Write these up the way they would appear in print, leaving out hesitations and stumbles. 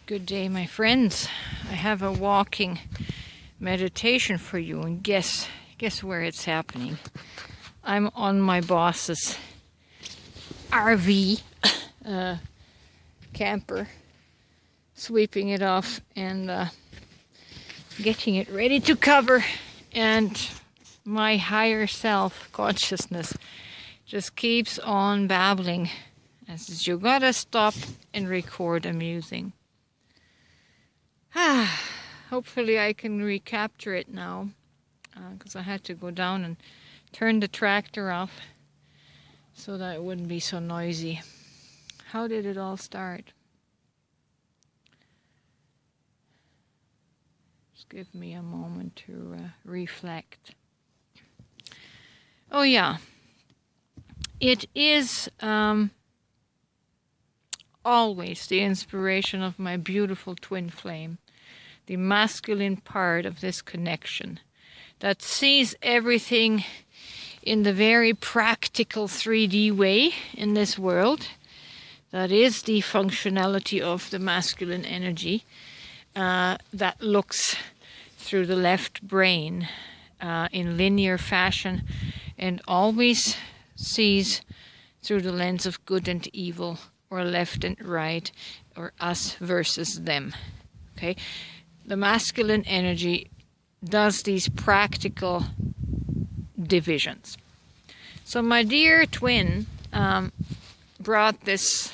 Good day, my friends. I have a walking meditation for you, and guess where it's happening. I'm on my boss's RV camper, sweeping it off and getting it ready to cover, and my higher self consciousness just keeps on babbling and says, you gotta stop and record amusing. Hopefully I can recapture it now, because I had to go down and turn the tractor off so that it wouldn't be so noisy. How did it all start? Just give me a moment to reflect. Oh yeah, it is always the inspiration of my beautiful twin flame, the masculine part of this connection that sees everything in the very practical 3D way in this world. That is the functionality of the masculine energy that looks through the left brain in linear fashion and always sees through the lens of good and evil, or left and right, or us versus them. Okay? The masculine energy does these practical divisions. So my dear twin brought this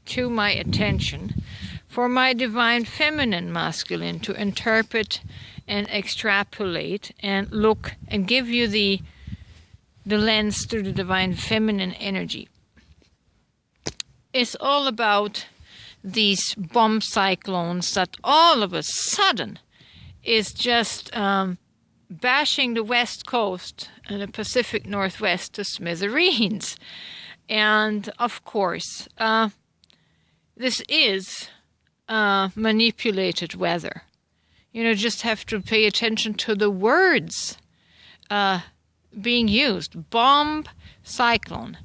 to my attention for my divine feminine masculine to interpret and extrapolate and look and give you the lens through the divine feminine energy. It's all about these bomb cyclones that all of a sudden is just bashing the West Coast and the Pacific Northwest to smithereens. And of course, this is manipulated weather. You know, just have to pay attention to the words being used. Bomb cyclone.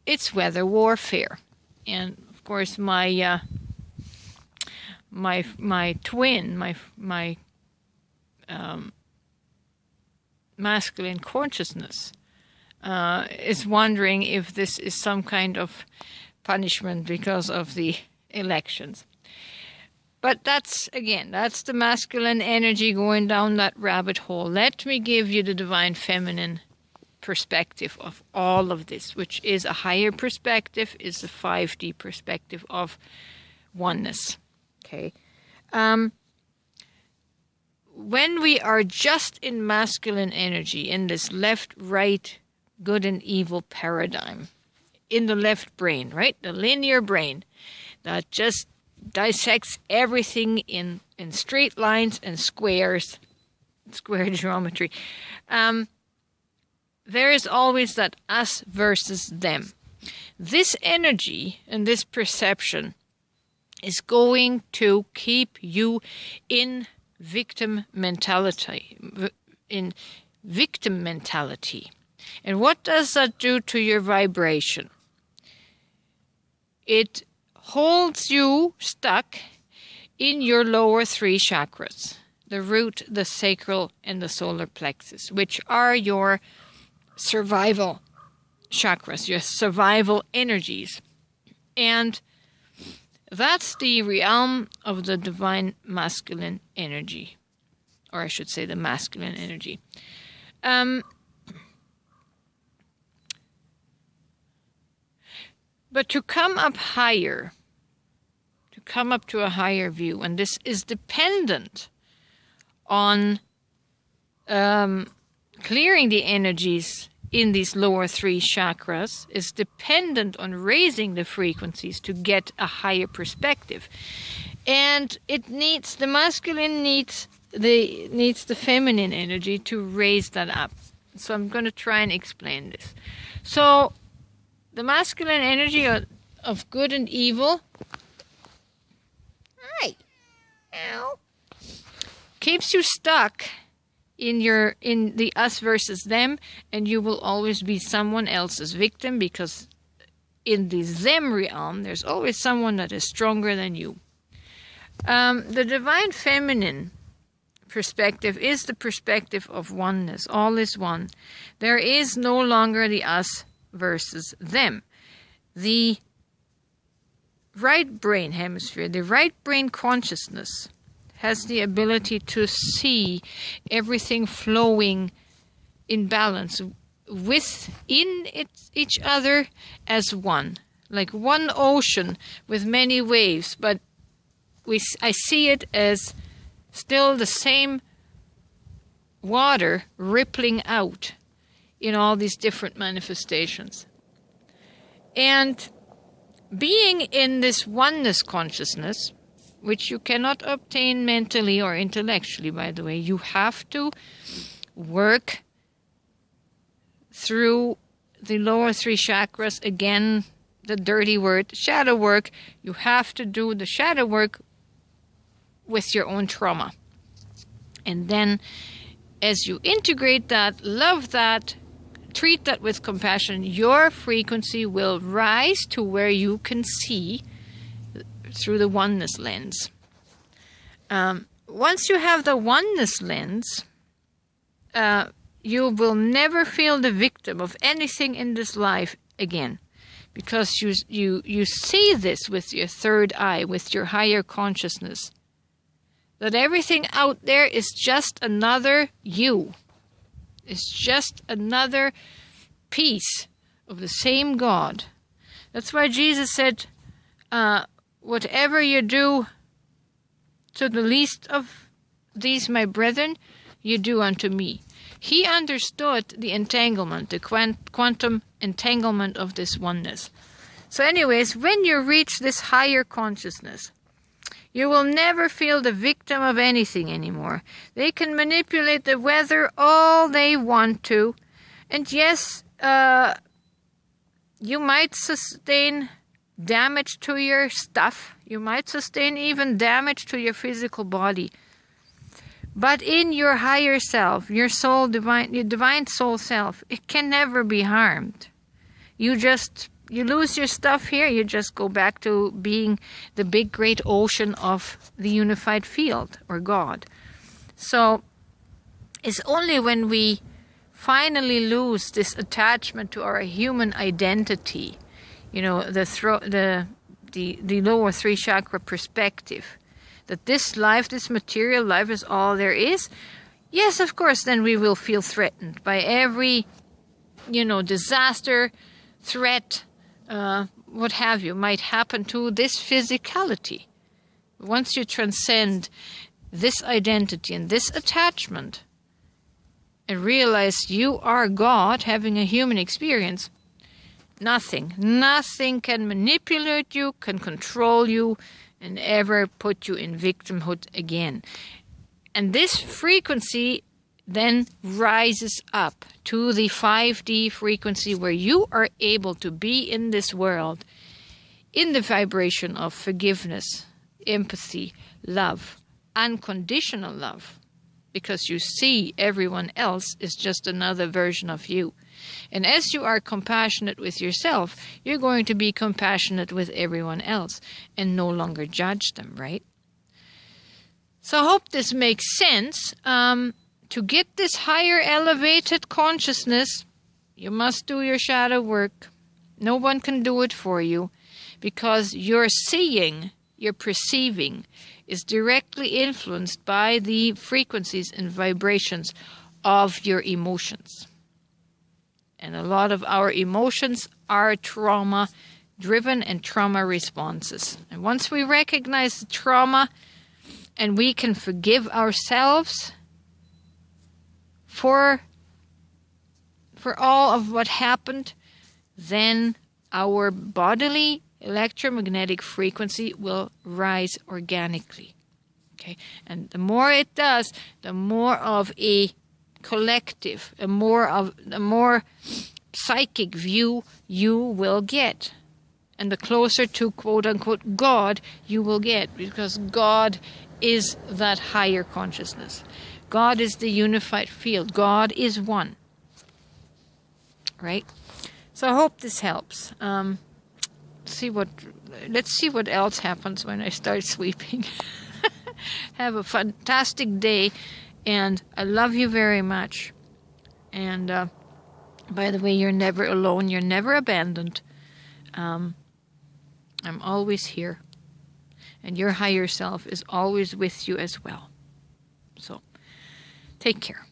It's weather warfare. And of course, my twin, my masculine consciousness is wondering if this is some kind of punishment because of the elections. But that's the masculine energy going down that rabbit hole. Let me give you the divine feminine perspective of all of this, which is a higher perspective, is a 5D perspective of oneness. Okay. When we are just in masculine energy, in this left-right, good and evil paradigm, in the left brain, right? The linear brain that just dissects everything in straight lines and squares, square geometry. There is always that us versus them. This energy and this perception is going to keep you in victim mentality. And what does that do to your vibration? It holds you stuck in your lower three chakras, the root, the sacral, and the solar plexus, which are your survival chakras, your survival energies. And that's the realm of the divine masculine energy, or I should say the masculine energy. But to come up higher, to come up to a higher view, and this is dependent on clearing the energies in these lower three chakras, is dependent on raising the frequencies to get a higher perspective. And it needs, the masculine needs the feminine energy to raise that up. So I'm going to try and explain this. So the masculine energy of good and evil, keeps you stuck in the us versus them, and you will always be someone else's victim, because in the them realm there's always someone that is stronger than you. The divine feminine perspective is the perspective of oneness. All is one. There is no longer the us versus them. The right brain hemisphere, the right brain consciousness, has the ability to see everything flowing in balance within each other as one, like one ocean with many waves, but I see it as still the same water rippling out in all these different manifestations. And being in this oneness consciousness, which you cannot obtain mentally or intellectually, by the way, you have to work through the lower three chakras. Again, the dirty word, shadow work. You have to do the shadow work with your own trauma. And then as you integrate that, love that, treat that with compassion, your frequency will rise to where you can see through the oneness lens. Once you have the oneness lens, you will never feel the victim of anything in this life again, because you see this with your third eye, with your higher consciousness, that everything out there is just another you. It's just another piece of the same God. That's why Jesus said, whatever you do to the least of these my brethren, you do unto me. He understood the entanglement, the quantum entanglement of this oneness. So anyways, when you reach this higher consciousness, you will never feel the victim of anything anymore. They can manipulate the weather all they want to. And yes, you might sustain damage to your stuff. You might sustain even damage to your physical body. But in your higher self, your soul, your divine soul self, it can never be harmed. You lose your stuff here, you just go back to being the big great ocean of the unified field, or God. So it's only when we finally lose this attachment to our human identity, the lower three chakra perspective, that this life, this material life, is all there is. Yes, of course, then we will feel threatened by every, disaster, threat, what have you, might happen to this physicality. Once you transcend this identity and this attachment and realize you are God having a human experience, nothing can manipulate you, can control you, and ever put you in victimhood again. And this frequency then rises up to the 5D frequency, where you are able to be in this world in the vibration of forgiveness, empathy, love, unconditional love, because you see everyone else is just another version of you. And as you are compassionate with yourself, you're going to be compassionate with everyone else and no longer judge them, right? So I hope this makes sense. To get this higher elevated consciousness, you must do your shadow work. No one can do it for you, because your seeing, your perceiving, is directly influenced by the frequencies and vibrations of your emotions. And a lot of our emotions are trauma-driven and trauma responses. And once we recognize the trauma and we can forgive ourselves for all of what happened, then our bodily electromagnetic frequency will rise organically. Okay? And the more it does, the more of a collective, a more psychic view you will get, and the closer to quote-unquote God you will get, because God is that higher consciousness. God is the unified field. God is one. Right? So I hope this helps. let's see what else happens when I start sweeping. Have a fantastic day, and I love you very much. And by the way, you're never alone. You're never abandoned. I'm always here. And your higher self is always with you as well. So, take care.